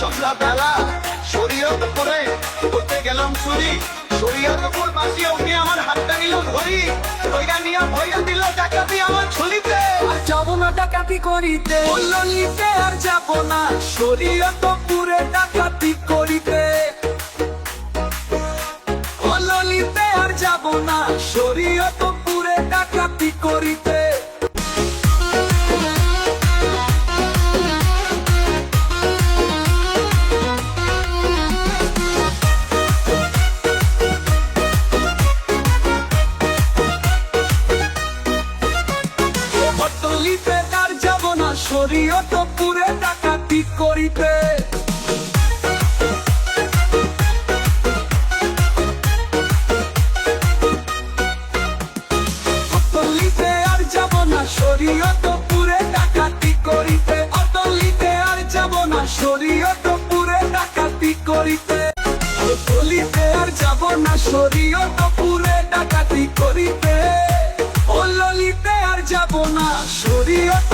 সন্ধ্যাবেলা শরীয়ত করে করতে গেলাম চুরি, শরীয়ত উপর বাসিয়া উঠে আমার হাতটা নিল ধরি, ওইটা নিয়ে ভইয়া দিল ডাকাতি আমার ঝুলিতে। আর যাবো না ডাকাতি করিতে, বললো নিতে আর যাবো না, শরীয়ত পুরে ডাকাতি করিতে। বললো নিতে আর যাবো না, শরীয়ত পুরে ডাকাতি করিতে। অট্টলিতে আর যাবো না, শরীয়ত পুরে ডাকাতি করিতে। অট্টলিতে আর যাবো না, শরীয়ত পুরে ডাকাতি করিতে। অট্টলিতে আর যাবো না, শরীয়ত পুরে ডাকাতি করিতে। অট্টলিতে আর যাবো না, শরীয়ত পুরে ডাকাতি করিতে। অট্টলিতে আর যাবো না, শরীয়ত